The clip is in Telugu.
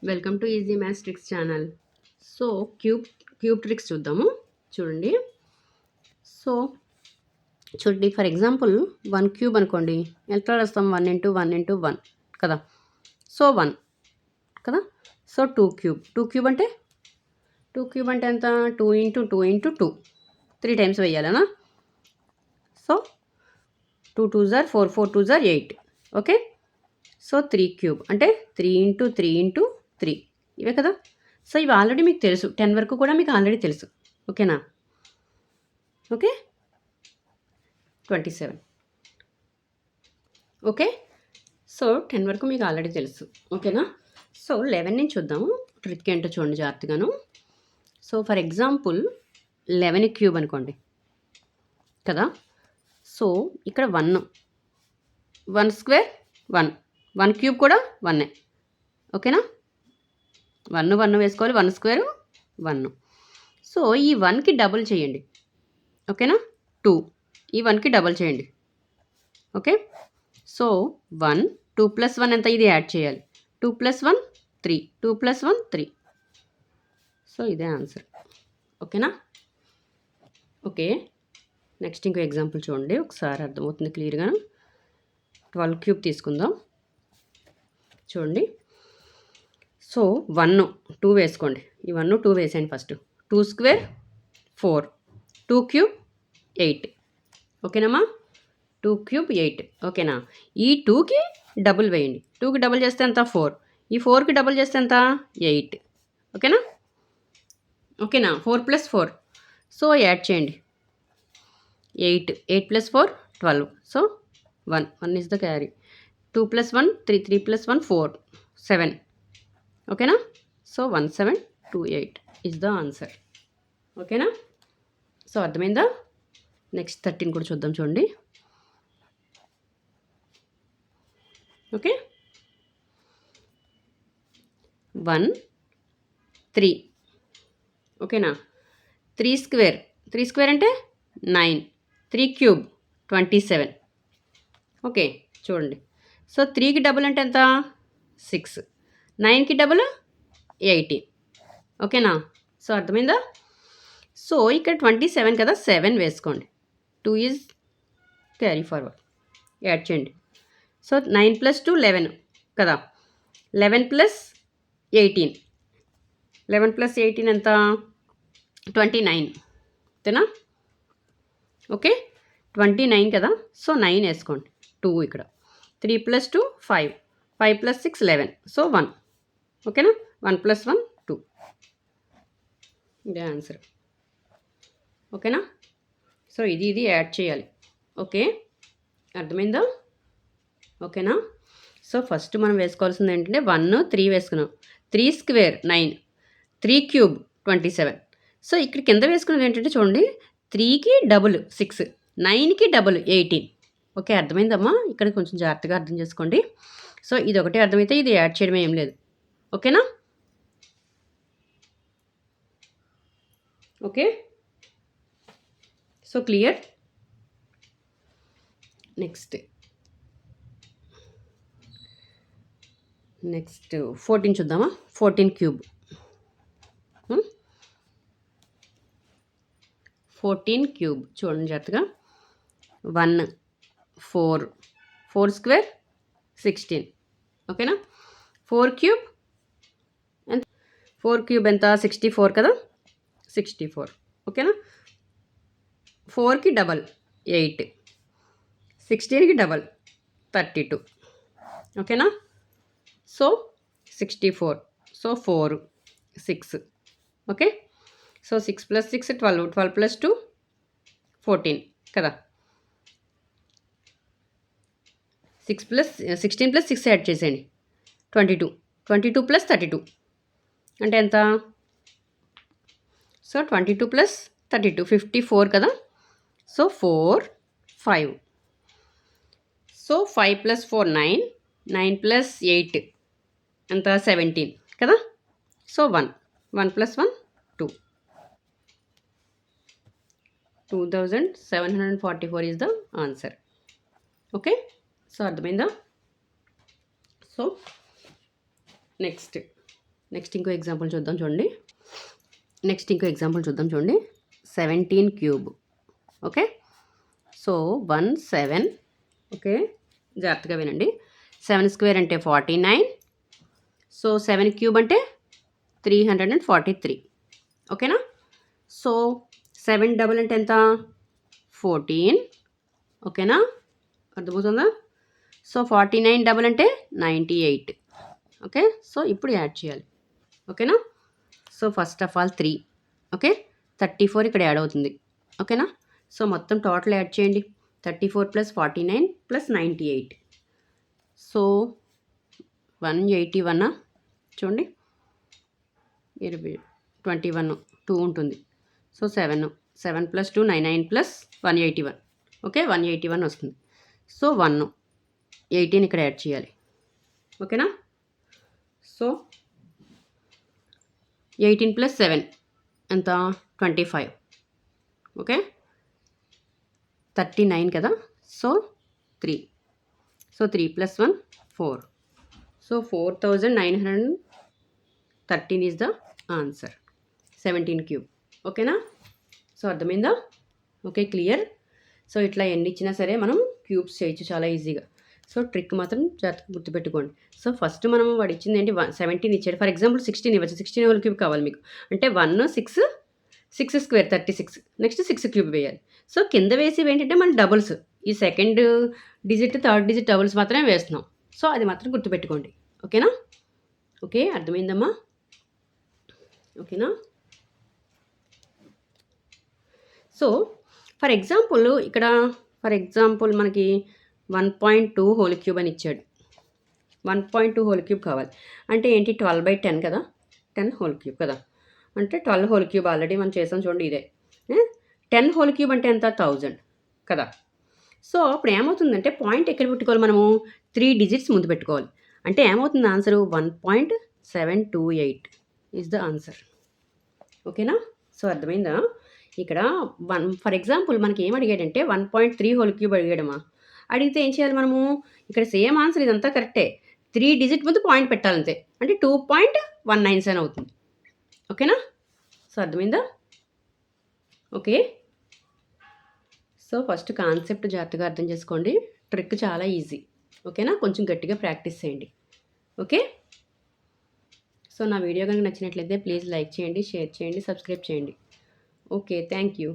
Welcome to easy maths tricks channel. So cube tricks చూద్దాము. చూడండి. సో చూడండి, ఫర్ ఎగ్జాంపుల్ 1 క్యూబ్ అనుకోండి. ఎట్లా రాస్తాం? 1 ఇంటూ 1 ఇంటూ 1 కదా. సో 1 కదా. సో 2 క్యూబ్ అంటే ఎంత? 2 ఇంటూ 2 ఇంటూ 2 3 టైమ్స్ వేయాలనా? సో 2 2 జార్ 4 4 2 జార్ 8. ఓకే. సో 3 క్యూబ్ అంటే 3 ఇంటూ 3 ఇంటూ 3 ఇవే కదా. సో ఇవి ఆల్రెడీ మీకు తెలుసు, 10 వరకు కూడా మీకు ఆల్రెడీ తెలుసు. ఓకేనా? ఓకే. 27. ఓకే. సో 10 వరకు మీకు ఆల్రెడీ తెలుసు. ఓకేనా? సో 11 నుంచి చూద్దాము. ట్రిక్ ఏంటో చూడండి జాగ్రత్తగాను. సో ఫర్ ఎగ్జాంపుల్ 11 క్యూబ్ అనుకోండి కదా. సో ఇక్కడ 1 స్క్వేర్ 1 క్యూబ్ కూడా 1. ఓకేనా? 1 వేసుకోవాలి. 1 స్క్వేర్ 1. సో ఈ 1కి డబుల్ చేయండి. ఓకేనా? 2. ఈ 1కి డబుల్ చేయండి. ఓకే. సో 1 2 + 1 ఎంత? ఇది యాడ్ చేయాలి. 2 + 1 3. 2 + 1 3. సో ఇదే ఆన్సర్. ఓకేనా? ఓకే. నెక్స్ట్ ఇంకో ఎగ్జాంపుల్ చూడండి, ఒకసారి అర్థమవుతుంది క్లియర్గా. 12 క్యూబ్ తీసుకుందాం. చూడండి. సో 1 2 వేసుకోండి. ఈ 1 2 వేసేయండి ఫస్ట్. 2 స్క్వేర్ 4. 2 క్యూబ్ 8. ఓకేనమ్మా? 2 క్యూబ్ 8. ఓకేనా? ఈ 2కి డబుల్ వేయండి. 2కి డబుల్ చేస్తే ఎంత? 4. ఈ 4కి డబుల్ చేస్తే ఎంత? 8. ఓకేనా? 4 + 4. సో యాడ్ చేయండి. 8 + 4 12. So 1 is the carry. 2 + 1 3. 3 + 1 4 7. ఓకేనా? So 1728 is the answer. ఓకేనా? సో అర్థమైందా? నెక్స్ట్ 13 కూడా చూద్దాం. చూడండి. ఓకే. 1 3. ఓకేనా? 3 స్క్వేర్ అంటే 9. 3 క్యూబ్ 27. ఓకే. చూడండి. సో 3కి డబుల్ అంటే ఎంత? 6. 9కి డబుల్ 18. ఓకేనా? సో అర్థమైందా? సో ఇక్కడ 27 కదా, 7 వేసుకోండి. 2 ఈజ్ క్యారీ ఫార్వర్డ్. యాడ్ చేయండి. సో 9 + 2 11 కదా. 11 + 18. 11 + 18 ఎంత? 29. అంతేనా? ఓకే. 29 కదా. సో 9 వేసుకోండి. 2 ఇక్కడ. 3 + 2 5. 5 + 6 11. సో 1. ఓకేనా? 1 + 1 2. ఇదే ఆన్సర్. ఓకేనా? సో ఇది యాడ్ చేయాలి. ఓకే. అర్థమైందా? ఓకేనా? సో ఫస్ట్ మనం వేసుకోవాల్సింది ఏంటంటే 1 3 వేసుకున్నాం. 3 స్క్వేర్ 9. 3 క్యూబ్ 27. సో ఇక్కడ కింద వేసుకున్నది ఏంటంటే చూడండి, 3కి డబుల్ 6. 9కి డబుల్ 18. ఓకే. అర్థమైందమ్మా? ఇక్కడ కొంచెం జాగ్రత్తగా అర్థం చేసుకోండి. సో ఇది ఒకటే అర్థమైతే ఇది యాడ్ చేయడం ఏం లేదు. ఓకేనా? ఓకే. So clear. నెక్స్ట్ 14 చూద్దామా. 14 క్యూబ్. 14 క్యూబ్ చూడండి జాగ్రత్తగా. 1 4 స్క్వేర్ 16. ఓకేనా? 4 క్యూబ్ ఎంత? 4 క్యూబ్ ఎంత? 64 కదా. 64. ఓకేనా? 4కి డబల్ 8. 16కి డబల్ 32. ఓకేనా? సో 64. సో 4 6. ఓకే. సో 6 + 6 12. 12 + 2 14 కదా. 16 + 6 యాడ్ చేసేయండి. 22. 22 + 32 అంటే ఎంత? సో 22 + 32 54 కదా. సో 4 5. సో 5 + 4 9. 9 + 8 ఎంత? 17 కదా. So 1 + 1 2. 2744 is the answer. Okay. So అర్థమైందా? సో నెక్స్ట్ నెక్స్ట్ ఇంకో ఎగ్జాంపుల్ చూద్దాం చూడండి. 17 క్యూబ్. ఓకే. సో 1 7. ఓకే, జాగ్రత్తగా వినండి. 7 స్క్వేర్ అంటే 49. సో 7 క్యూబ్ అంటే 343. ఓకేనా. సో 7 డబుల్ అంటే ఎంత? 14. ఓకేనా, అర్థమవుతుందా? సో 49 డబుల్ అంటే 98. ఓకే, సో ఇప్పుడు యాడ్ చేయాలి. ఓకేనా. So first of all 3. Okay, 34 ఇక్కడ యాడ్ అవుతుంది. ఓకేనా. సో మొత్తం టోటల్ యాడ్ చేయండి. 34 ప్లస్ 49 ప్లస్ 98. సో 181 చూడండి. 21 2 ఉంటుంది. So 7 plus 2 9 plus 181. ఓకే, 181 వస్తుంది. సో 18 ఇక్కడ యాడ్ చేయాలి. ఓకేనా. సో 18 ప్లస్ 7 ఎంత? 25. ఓకే, 39 కదా. So 3. So 3 plus 1 4. So 4913 is the answer. 17 cube. ఓకేనా. సో అర్థమైందా? Okay, clear. సో ఇట్లా ఎన్ని ఇచ్చినా సరే మనం క్యూబ్స్ చేయొచ్చు చాలా ఈజీగా. సో ట్రిక్ మాత్రం జాగ్రత్తగా గుర్తుపెట్టుకోండి. సో ఫస్ట్ మనం వాడు ఇచ్చింది ఏంటి? 17 ఇచ్చాడు. ఫర్ ఎగ్జాంపుల్ 16 ఇవ్వచ్చు. 16 హోల్ క్యూబ్ కావాలి మీకు అంటే 1 6 6 స్క్వేర్ 36. నెక్స్ట్ 6 క్యూబ్ వేయాలి. సో కింద వేసేవి ఏంటంటే మన డబుల్స్. ఈ second digit third digit doubles మాత్రమే వేస్తున్నాం. సో అది మాత్రం గుర్తుపెట్టుకోండి. ఓకేనా. ఓకే, అర్థమైందమ్మా? ఓకేనా. సో ఫర్ ఎగ్జాంపుల్ మనకి 1.2 హోల్ క్యూబ్ అని ఇచ్చాడు. 1.2 హోల్ క్యూబ్ కావాలి అంటే ఏంటి? 12/10 కదా. 10 హోల్ క్యూబ్ కదా. అంటే 12 హోల్ క్యూబ్ ఆల్రెడీ మనం చేసాం చూడండి. ఇదే 10 హోల్ క్యూబ్ అంటే ఎంత? 1000 కదా. సో అప్పుడు ఏమవుతుందంటే పాయింట్ ఎక్కడ పెట్టుకోవాలి మనము? 3 డిజిట్స్ ముందు పెట్టుకోవాలి. అంటే ఏమవుతుంది ఆన్సరు? 1.728 is the answer. ఓకేనా. సో అర్థమైందా? ఇక్కడ ఫర్ ఎగ్జాంపుల్ మనకి ఏం అడిగాడంటే 1.3 హోల్ క్యూబ్ అడిగాడమ్మా. అడిగితే ఏం చేయాలి మనము? ఇక్కడ సేమ్ ఆన్సర్ ఇదంతా కరెక్టే. 3 డిజిట్ ముందు పాయింట్ పెట్టాలంతే. అంటే 2.197 అవుతుంది. ఓకేనా. సో అర్థమైందా? ఓకే. సో ఫస్ట్ కాన్సెప్ట్ జాగ్రత్తగా అర్థం చేసుకోండి. ట్రిక్ చాలా ఈజీ. ఓకేనా. కొంచెం గట్టిగా ప్రాక్టీస్ చేయండి. ఓకే. సో నా వీడియో కనుక నచ్చినట్లయితే ప్లీజ్ లైక్ చేయండి, షేర్ చేయండి, సబ్స్క్రైబ్ చేయండి. Okay, thank you.